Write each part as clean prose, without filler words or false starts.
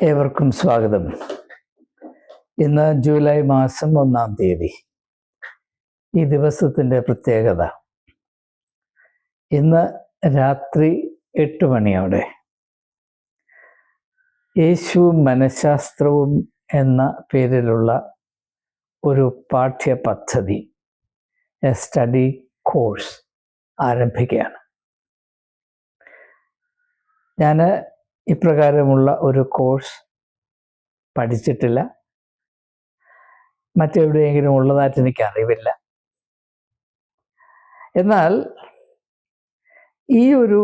ഏവർക്കും സ്വാഗതം. ഇന്ന് ജൂലൈ മാസം 1-ാം തീയതി. ഈ ദിവസത്തിൻ്റെ പ്രത്യേകത, ഇന്ന് രാത്രി 8 മണിയോടെ യേശുവും മനഃശാസ്ത്രവും എന്ന പേരിലുള്ള ഒരു പാഠ്യപദ്ധതി, എ സ്റ്റഡി കോഴ്സ് ആരംഭിക്കുകയാണ്. ഞാൻ ഇപ്രകാരമുള്ള ഒരു കോഴ്സ് പഠിച്ചിട്ടില്ല, മറ്റെവിടെയെങ്കിലും ഉള്ളതായിട്ട് എനിക്ക് അറിവില്ല. എന്നാൽ ഈ ഒരു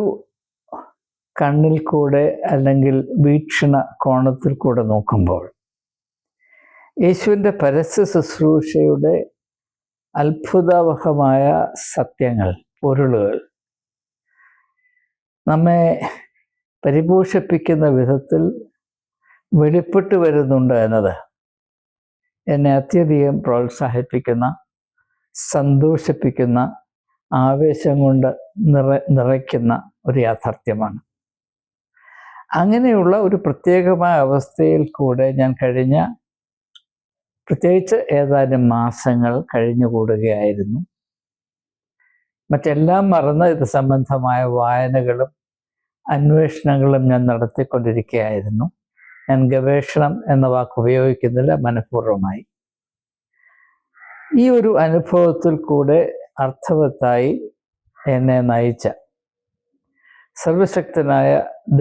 കണ്ണിൽ കൂടെ അല്ലെങ്കിൽ വീക്ഷണ കോണത്തിൽ കൂടെ നോക്കുമ്പോൾ യേശുവിൻ്റെ പരസ്യ ശുശ്രൂഷയുടെ അത്ഭുതവഹമായ സത്യങ്ങൾ, പൊരുളുകൾ നമ്മെ പരിപോഷിപ്പിക്കുന്ന വിധത്തിൽ വെളിപ്പെട്ടു വരുന്നുണ്ട് എന്നത് എന്നെ അത്യധികം പ്രോത്സാഹിപ്പിക്കുന്ന, സന്തോഷിപ്പിക്കുന്ന, ആവേശം കൊണ്ട് നിറയ്ക്കുന്ന ഒരു യാഥാർത്ഥ്യമാണ്. അങ്ങനെയുള്ള ഒരു പ്രത്യേകമായ അവസ്ഥയിൽ കൂടെ ഞാൻ പ്രത്യേകിച്ച് ഏതാനും മാസങ്ങൾ കഴിഞ്ഞുകൂടുകയായിരുന്നു. മറ്റെല്ലാം മറന്ന് ഇത് സംബന്ധമായ വായനകളും അന്വേഷണങ്ങളും ഞാൻ നടത്തിക്കൊണ്ടിരിക്കുകയായിരുന്നു. ഞാൻ ഗവേഷണം എന്ന വാക്ക് ഉപയോഗിക്കുന്നില്ല, മനഃപൂർവ്വമായി. ഈ ഒരു അനുഭവത്തിൽ കൂടെ അർത്ഥവത്തായി എന്നെ നയിച്ച സർവശക്തനായ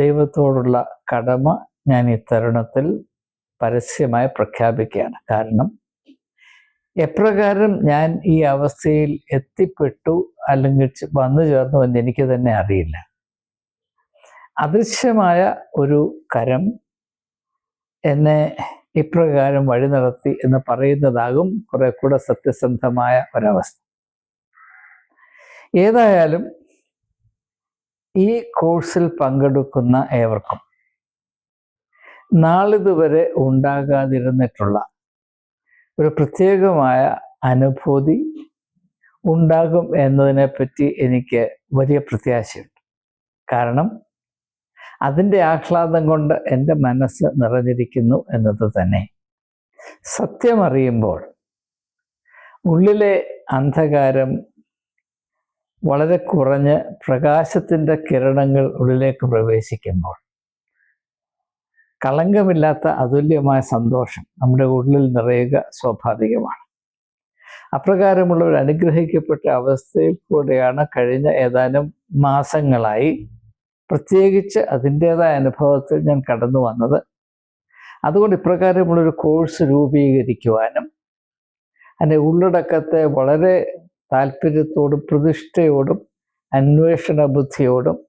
ദൈവത്തോടുള്ള കടമ ഞാൻ ഈ തരുണത്തിൽ പരസ്യമായി പ്രഖ്യാപിക്കുകയാണ്. കാരണം എപ്രകാരം ഞാൻ ഈ അവസ്ഥയിൽ എത്തിപ്പെട്ടു അല്ലെങ്കിൽ വന്നു ചേർന്നു എന്ന് എനിക്ക് തന്നെ അറിയില്ല. അദൃശ്യമായ ഒരു കരം എന്നെ ഇപ്രകാരം വഴി നടത്തി എന്ന് പറയുന്നതാകും കുറെ കൂടെ സത്യസന്ധമായ ഒരവസ്ഥ. ഏതായാലും ഈ കോഴ്സിൽ പങ്കെടുക്കുന്ന ഏവർക്കും നാളിതുവരെ ഉണ്ടാകാതിരുന്നിട്ടുള്ള ഒരു പ്രത്യേകമായ അനുഭൂതി ഉണ്ടാകും എന്നതിനെപ്പറ്റി എനിക്ക് വലിയ പ്രത്യാശയുണ്ട്. കാരണം അതിൻ്റെ ആഹ്ലാദം കൊണ്ട് എൻ്റെ മനസ്സ് നിറഞ്ഞിരിക്കുന്നു എന്നത് തന്നെ. സത്യമറിയുമ്പോൾ ഉള്ളിലെ അന്ധകാരം വളരെ കുറഞ്ഞ് പ്രകാശത്തിൻ്റെ കിരണങ്ങൾ ഉള്ളിലേക്ക് പ്രവേശിക്കുമ്പോൾ കളങ്കമില്ലാത്ത അതുല്യമായ സന്തോഷം നമ്മുടെ ഉള്ളിൽ നിറയുക സ്വാഭാവികമാണ്. അപ്രകാരമുള്ള ഒരു അനുഗ്രഹിക്കപ്പെട്ട അവസ്ഥയിൽ കൂടെയാണ് കഴിഞ്ഞ ഏതാനും മാസങ്ങളായി പ്രത്യേകിച്ച് അതിൻ്റേതായ അനുഭവത്തിൽ ഞാൻ കടന്നു വന്നത്. അതുകൊണ്ട് ഇപ്രകാരമുള്ളൊരു കോഴ്സ് രൂപീകരിക്കുവാനും അതിൻ്റെ ഉള്ളടക്കത്തെ വളരെ താല്പര്യത്തോടും പ്രതിഷ്ഠയോടും അന്വേഷണ ബുദ്ധിയോടും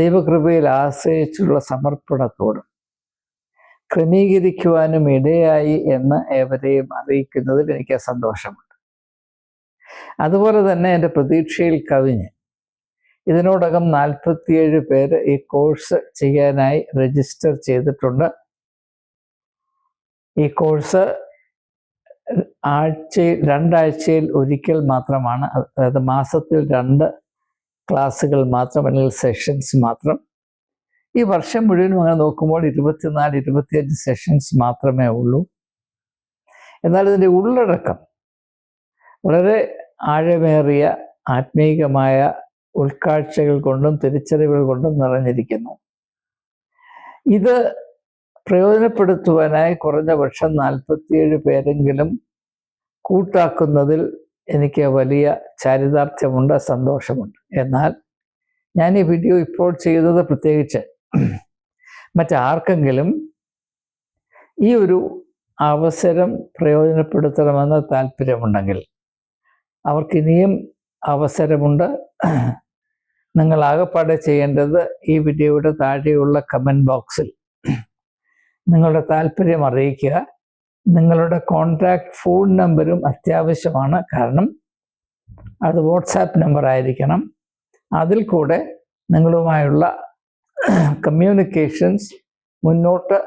ദൈവകൃപയിൽ ആശ്രയിച്ചുള്ള സമർപ്പണത്തോടും ക്രമീകരിക്കുവാനും ഇടയായി എന്ന് ഏവരെയും അറിയിക്കുന്നതിൽ എനിക്ക് സന്തോഷമുണ്ട്. അതുപോലെ തന്നെ എൻ്റെ പ്രതീക്ഷയിൽ കവിഞ്ഞ് ഇതിനോടകം 47 പേര് ഈ കോഴ്സ് ചെയ്യാനായി രജിസ്റ്റർ ചെയ്തിട്ടുണ്ട്. ഈ കോഴ്സ് രണ്ടാഴ്ചയിൽ ഒരിക്കൽ മാത്രമാണ്, അതായത് മാസത്തിൽ 2 ക്ലാസ്സുകൾ മാത്രം, അല്ലെങ്കിൽ സെഷൻസ് മാത്രം. ഈ വർഷം മുഴുവനും അങ്ങനെ നോക്കുമ്പോൾ 24-25 സെഷൻസ് മാത്രമേ ഉള്ളൂ. എന്നാൽ ഇതിൻ്റെ ഉള്ളടക്കം വളരെ ആഴമേറിയ ആത്മീകമായ ഉൾക്കാഴ്ചകൾ കൊണ്ടും തിരിച്ചറിവുകൾ കൊണ്ടും നിറഞ്ഞിരിക്കുന്നു. ഇത് പ്രയോജനപ്പെടുത്തുവാനായി കുറഞ്ഞ പക്ഷം 47 പേരെങ്കിലും കൂട്ടാക്കുന്നതിൽ എനിക്ക് വലിയ ചാരിതാർത്ഥ്യമുണ്ട്, സന്തോഷമുണ്ട്. എന്നാൽ ഞാൻ ഈ വീഡിയോ ഇപ്പോൾ ചെയ്തത് പ്രത്യേകിച്ച് മറ്റാർക്കെങ്കിലും ഈ ഒരു അവസരം പ്രയോജനപ്പെടുത്തണമെന്ന് താല്പര്യമുണ്ടെങ്കിൽ അവർക്കിനിയും അവസരമുണ്ട്. നിങ്ങൾ ആകെപ്പാടെ ചെയ്യേണ്ടത് ഈ വീഡിയോയുടെ താഴെയുള്ള കമൻറ്റ് ബോക്സിൽ നിങ്ങളുടെ താല്പര്യം അറിയിക്കുക. നിങ്ങളുടെ കോൺടാക്റ്റ് ഫോൺ നമ്പരും അത്യാവശ്യമാണ്. കാരണം അത് വാട്സാപ്പ് നമ്പർ ആയിരിക്കണം. അതിൽ കൂടെ നിങ്ങളുമായുള്ള കമ്മ്യൂണിക്കേഷൻസ് മുന്നോട്ട്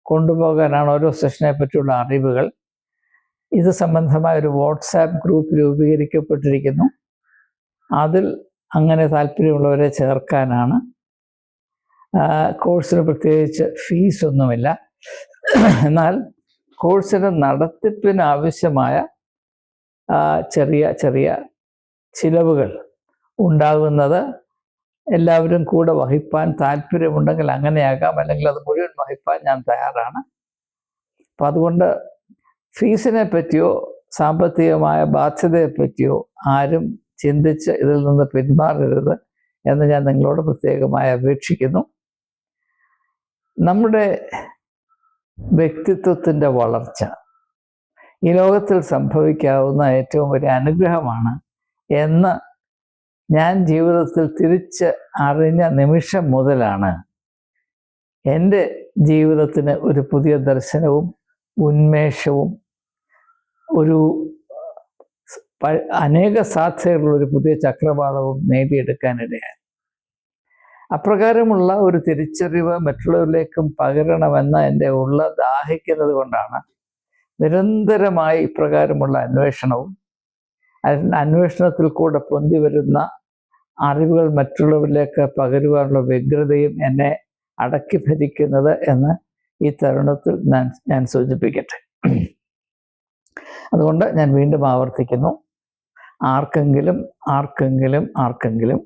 കൊണ്ടുപോകാനാണ് ഓരോ സെഷനെ പറ്റിയുള്ള അറിവുകൾ. ഇത് സംബന്ധമായ ഒരു വാട്സാപ്പ് ഗ്രൂപ്പ് രൂപീകരിക്കപ്പെട്ടിരിക്കുന്നു. അതിൽ അങ്ങനെ താല്പര്യമുള്ളവരെ ചേർക്കാനാണ്. കോഴ്സിന് പ്രത്യേകിച്ച് ഫീസൊന്നുമില്ല. എന്നാൽ കോഴ്സിന് നടത്തിപ്പിന് ആവശ്യമായ ചെറിയ ചെറിയ ചിലവുകൾ ഉണ്ടാകുന്നത് എല്ലാവരും കൂടെ വഹിപ്പാൻ താല്പര്യമുണ്ടെങ്കിൽ അങ്ങനെയാകാം, അല്ലെങ്കിൽ അത് മുഴുവൻ വഹിപ്പാൻ ഞാൻ തയ്യാറാണ്. അപ്പം അതുകൊണ്ട് ഫീസിനെ പറ്റിയോ സാമ്പത്തികമായ ബാധ്യതയെ പറ്റിയോ ആരും ചിന്തിച്ച് ഇതിൽ നിന്ന് പിന്മാറരുത് എന്ന് ഞാൻ നിങ്ങളോട് പ്രത്യേകമായി അപേക്ഷിക്കുന്നു. നമ്മുടെ വ്യക്തിത്വത്തിൻ്റെ വളർച്ച ഈ ലോകത്തിൽ സംഭവിക്കാവുന്ന ഏറ്റവും വലിയ അനുഗ്രഹമാണ് എന്ന് ഞാൻ ജീവിതത്തിൽ തിരിച്ച് അറിഞ്ഞ നിമിഷം മുതലാണ് എൻ്റെ ജീവിതത്തിന് ഒരു പുതിയ ദർശനവും ഉന്മേഷവും ഒരു അനേക സാധ്യതകളുള്ള ഒരു പുതിയ ചക്രവാളവും നേടിയെടുക്കാനിടയായി. അപ്രകാരമുള്ള ഒരു തിരിച്ചറിവ് മറ്റുള്ളവരിലേക്കും പകരണമെന്ന് എൻ്റെ ദാഹിക്കുന്നത് കൊണ്ടാണ് നിരന്തരമായി ഇപ്രകാരമുള്ള അന്വേഷണത്തിൽ കൂടെ പൊന്തി വരുന്ന അറിവുകൾ മറ്റുള്ളവരിലേക്ക് പകരുവാനുള്ള വ്യഗ്രതയും എന്നെ അടക്കി ഭരിക്കുന്നത് എന്ന് ഈ തരുണത്തിൽ ഞാൻ സൂചിപ്പിക്കട്ടെ. അതുകൊണ്ട് ഞാൻ വീണ്ടും ആവർത്തിക്കുന്നു, ആർക്കെങ്കിലും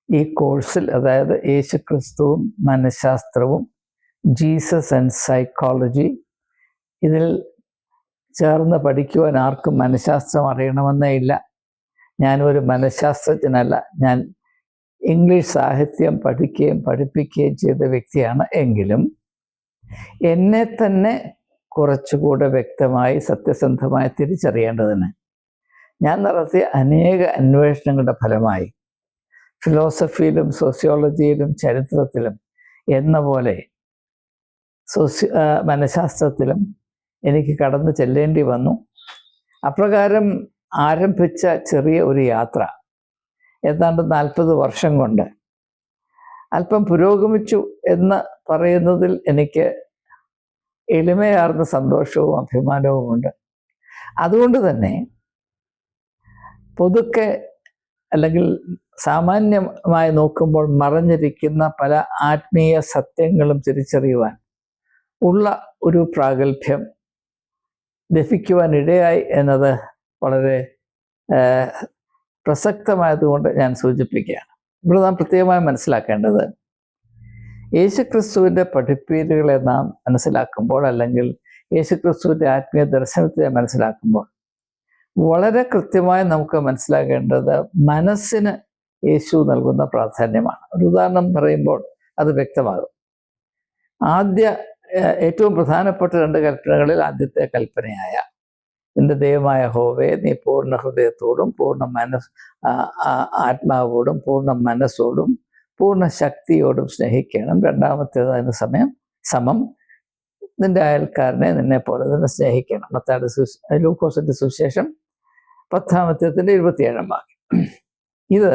ഈ കോഴ്സിൽ, അതായത് യേശുക്രിസ്തുവും മനഃശാസ്ത്രവും ജീസസ് ആൻഡ് സൈക്കോളജി, ഇതിൽ ചേർന്ന് പഠിക്കുവാൻ ആർക്കും മനഃശാസ്ത്രം അറിയണമെന്നേ ഇല്ല. ഞാനൊരു മനഃശാസ്ത്രജ്ഞനല്ല. ഞാൻ ഇംഗ്ലീഷ് സാഹിത്യം പഠിക്കുകയും പഠിപ്പിക്കുകയും ചെയ്ത വ്യക്തിയാണ്. എങ്കിലും എന്നെ തന്നെ കുറച്ചുകൂടെ വ്യക്തമായി സത്യസന്ധമായി തിരിച്ചറിയേണ്ടതിന് ഞാൻ നടത്തിയ അനേക അന്വേഷണങ്ങളുടെ ഫലമായി ഫിലോസഫിയിലും സോഷ്യോളജിയിലും ചരിത്രത്തിലും എന്ന പോലെ മനഃശാസ്ത്രത്തിലും എനിക്ക് കടന്നു ചെല്ലേണ്ടി വന്നു. അപ്രകാരം ആരംഭിച്ച ചെറിയ ഒരു യാത്ര ഏതാണ്ട് 40 വർഷം കൊണ്ട് അല്പം പുരോഗമിച്ചു എന്ന് പറയുന്നതിൽ എനിക്ക് എളിമയാർന്ന സന്തോഷവും അഭിമാനവുമുണ്ട്. അതുകൊണ്ട് തന്നെ പൊതുക്കെ അല്ലെങ്കിൽ സാമാന്യമായി നോക്കുമ്പോൾ മറഞ്ഞിരിക്കുന്ന പല ആത്മീയ സത്യങ്ങളും തിരിച്ചറിയുവാൻ ഉള്ള ഒരു പ്രാഗൽഭ്യം ലഭിക്കുവാനിടയായി എന്നത് വളരെ പ്രസക്തമായതുകൊണ്ട് ഞാൻ സൂചിപ്പിക്കുകയാണ്. ഇവിടെ നാം പ്രത്യേകമായി മനസ്സിലാക്കേണ്ടത്, യേശുക്രിസ്തുവിൻ്റെ പഠിപ്പീരുകളെ നാം മനസ്സിലാക്കുമ്പോൾ, അല്ലെങ്കിൽ യേശുക്രിസ്തുവിൻ്റെ ആത്മീയ ദർശനത്തെ മനസ്സിലാക്കുമ്പോൾ വളരെ കൃത്യമായി നമുക്ക് മനസ്സിലാക്കേണ്ടത് മനസ്സിന് യേശു നൽകുന്ന പ്രാധാന്യമാണ്. ഒരു ഉദാഹരണം പറയുമ്പോൾ അത് വ്യക്തമാകും. ഏറ്റവും പ്രധാനപ്പെട്ട 2 കൽപ്പനകളിൽ ആദ്യത്തെ കൽപ്പനയായ എൻ്റെ ദൈവമായ യഹോവേ, നീ പൂർണ്ണ ഹൃദയത്തോടും പൂർണ്ണ ആത്മാവോടും പൂർണ്ണ മനസ്സോടും പൂർണ്ണ ശക്തിയോടും സ്നേഹിക്കണം. രണ്ടാമത്തേത് അതിന് സമം നിന്റെ അയൽക്കാരനെ നിന്നെ പോലെ തന്നെ സ്നേഹിക്കണം. ലൂക്കോസിന്റെ സുവിശേഷം 10-ാമത്തെ 27-ാം വാക്യം. ഇത്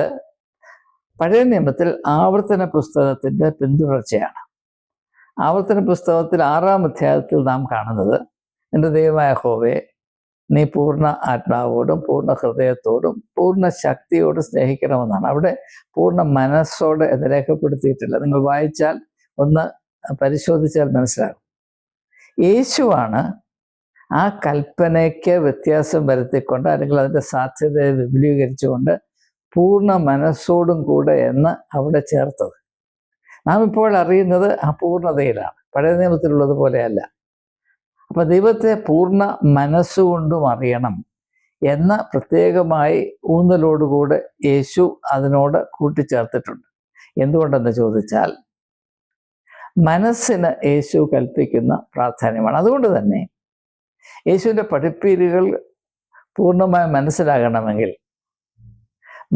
പഴയ നിയമത്തിൽ ആവർത്തന പുസ്തകത്തിൻ്റെ പിന്തുടർച്ചയാണ്. ആവർത്തന പുസ്തകത്തിൽ 6-ാം അധ്യായത്തിൽ നാം കാണുന്നത്, എൻ്റെ ദൈവമായ യഹോവേ, നീ പൂർണ്ണ ആത്മാവോടും പൂർണ്ണ ഹൃദയത്തോടും പൂർണ്ണ ശക്തിയോടും സ്നേഹിക്കണമെന്നാണ്. അവിടെ പൂർണ്ണ മനസ്സോടെ എന്ന് രേഖപ്പെടുത്തിയിട്ടില്ല. നിങ്ങൾ വായിച്ചാൽ ഒന്ന് പരിശോധിച്ചാൽ മനസ്സിലാകും. യേശുവാണ് ആ കൽപ്പനയ്ക്ക് വ്യത്യാസം വരുത്തിക്കൊണ്ട്, അല്ലെങ്കിൽ അതിൻ്റെ സാധ്യതയെ വിപുലീകരിച്ചുകൊണ്ട് പൂർണ്ണ മനസ്സോടും കൂടെ എന്ന് അവിടെ ചേർത്തത്. നാം ഇപ്പോൾ അറിയുന്നത് ആ പൂർണ്ണതയിലാണ്, പഴയ നിയമത്തിലുള്ളത് പോലെയല്ല. അപ്പം ദൈവത്തെ പൂർണ്ണ മനസ്സുകൊണ്ടും അറിയണം എന്ന പ്രത്യേകമായി ഊന്നലോടുകൂടെ യേശു അതിനോട് കൂട്ടിച്ചേർത്തിട്ടുണ്ട്. എന്തുകൊണ്ടെന്ന് ചോദിച്ചാൽ, മനസ്സിന് യേശു കൽപ്പിക്കുന്ന പ്രാധാന്യമാണ്. അതുകൊണ്ട് തന്നെ യേശുവിൻ്റെ പഠിപ്പീരുകൾ പൂർണ്ണമായി മനസ്സിലാകണമെങ്കിൽ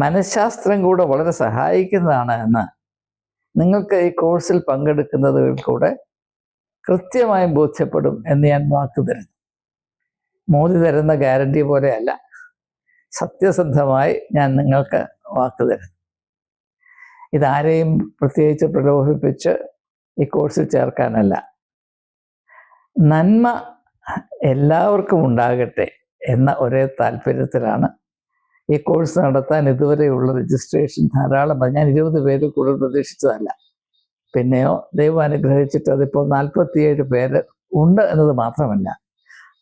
മനഃശാസ്ത്രം കൂടെ വളരെ സഹായിക്കുന്നതാണ് എന്ന് നിങ്ങൾക്ക് ഈ കോഴ്സിൽ പങ്കെടുക്കുന്നതിൽ കൂടെ കൃത്യമായും ബോധ്യപ്പെടും എന്ന് ഞാൻ വാക്ക് തരുന്നു. മോദി തരുന്ന ഗ്യാരണ്ടി പോലെയല്ല, സത്യസന്ധമായി ഞാൻ നിങ്ങൾക്ക് വാക്ക് തരുന്നു. ഇതാരെയും പ്രത്യേകിച്ച് പ്രലോഭിപ്പിച്ച് ഈ കോഴ്സിൽ ചേർക്കാനല്ല. നന്മ എല്ലാവർക്കും ഉണ്ടാകട്ടെ എന്ന ഒരേ താല്പര്യത്തിലാണ് ഈ കോഴ്സ് നടത്താൻ ഇതുവരെയുള്ള രജിസ്ട്രേഷൻ ധാരാളം. ഞാൻ 20 പേരിൽ കൂടുതൽ പ്രതീക്ഷിച്ചതല്ല. പിന്നെയോ ദൈവം അനുഗ്രഹിച്ചിട്ട് അതിപ്പോൾ 47 പേര് ഉണ്ട് എന്നത് മാത്രമല്ല,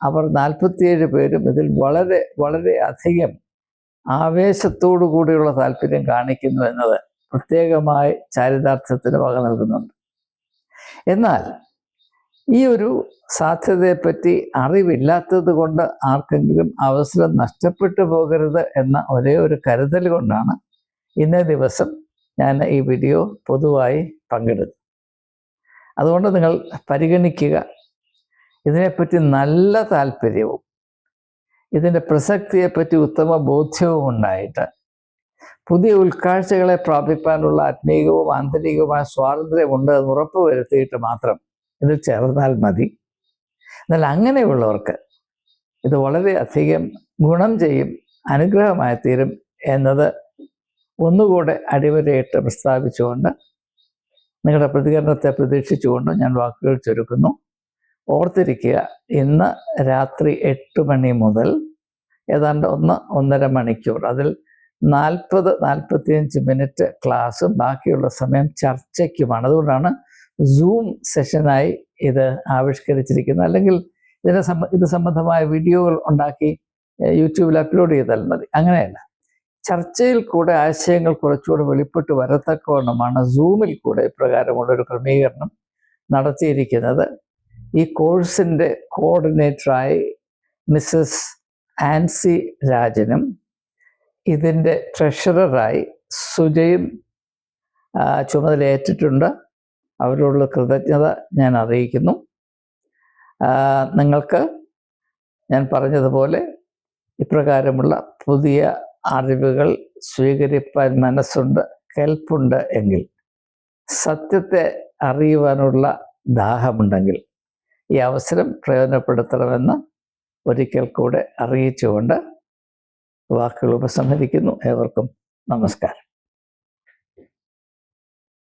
അവർ 47 പേരും ഇതിൽ വളരെ വളരെ അധികം ആവേശത്തോടു കൂടിയുള്ള താല്പര്യം കാണിക്കുന്നു എന്നത് പ്രത്യേകമായി ചാരിതാർത്ഥ്യത്തിന് വക നൽകുന്നുണ്ട്. എന്നാൽ ഈ ഒരു സാധ്യതയെപ്പറ്റി അറിവില്ലാത്തത് കൊണ്ട് ആർക്കെങ്കിലും അവസരം നഷ്ടപ്പെട്ടു പോകരുത് എന്ന ഒരേ ഒരു കരുതൽ കൊണ്ടാണ് ഇന്നേ ദിവസം ഞാൻ ഈ വീഡിയോ പൊതുവായി പങ്കിടുന്നത്. അതുകൊണ്ട് നിങ്ങൾ പരിഗണിക്കുക. ഇതിനെപ്പറ്റി നല്ല താല്പര്യവും ഇതിൻ്റെ പ്രസക്തിയെപ്പറ്റി ഉത്തമ ബോധ്യവും ഉണ്ടായിട്ട് പുതിയ ഉൾക്കാഴ്ചകളെ പ്രാപിക്കാനുള്ള ആത്മീയവും ആന്തരികവുമായ സ്വാതന്ത്ര്യമുണ്ട് എന്ന് ഉറപ്പുവരുത്തിയിട്ട് മാത്രം ഇതിൽ ചേർന്നാൽ മതി. എന്നാൽ അങ്ങനെയുള്ളവർക്ക് ഇത് വളരെയധികം ഗുണം ചെയ്യും, അനുഗ്രഹമായി തീരും എന്നത് ഒന്നുകൂടെ അടിവരയിട്ട് പ്രസ്താവിച്ചുകൊണ്ട് നിങ്ങളുടെ പ്രതികരണത്തെ പ്രതീക്ഷിച്ചുകൊണ്ട് ഞാൻ വാക്കുകൾ ചുരുക്കുന്നു. ഓർത്തിരിക്കുക, ഇന്ന് രാത്രി 8 മണി മുതൽ ഏതാണ്ട് 1-1.5 മണിക്കൂർ, അതിൽ 40-45 മിനിറ്റ് ക്ലാസ്സും ബാക്കിയുള്ള സമയം ചർച്ചയ്ക്കുമാണ്. അതുകൊണ്ടാണ് സൂം സെഷനായി ഇത് ആവിഷ്കരിച്ചിരിക്കുന്നത്. അല്ലെങ്കിൽ ഇത് സംബന്ധമായ വീഡിയോകൾ ഉണ്ടാക്കി യൂട്യൂബിൽ അപ്ലോഡ് ചെയ്താൽ മതി. അങ്ങനെയല്ല, ചർച്ചയിൽ കൂടെ ആശയങ്ങൾ കുറച്ചുകൂടെ വെളിപ്പെട്ട് വരത്തക്കവണ്ണമാണ് സൂമിൽ കൂടെ ഇപ്രകാരമുള്ളൊരു ക്രമീകരണം നടത്തിയിരിക്കുന്നത്. ഈ കോഴ്സിൻ്റെ കോർഡിനേറ്ററായി മിസ്സസ് ആൻസി രാജനും ഇതിൻ്റെ ട്രഷററായി സുജയും ചുമതലയേറ്റിട്ടുണ്ട്. അവരോടുള്ള കൃതജ്ഞത ഞാൻ അറിയിക്കുന്നു. നിങ്ങൾക്ക് ഞാൻ പറഞ്ഞതുപോലെ ഇപ്രകാരമുള്ള പുതിയ അറിവുകൾ സ്വീകരിപ്പാൻ മനസ്സുണ്ട്, കെൽപ്പുണ്ട് എങ്കിൽ, സത്യത്തെ അറിയുവാനുള്ള ദാഹമുണ്ടെങ്കിൽ ഈ അവസരം പ്രയോജനപ്പെടുത്തണമെന്ന് ഒരിക്കൽ കൂടെ അറിയിച്ചുകൊണ്ട് വാക്കുകൾ ഉപസംഹരിക്കുന്നു. ഏവർക്കും നമസ്കാരം.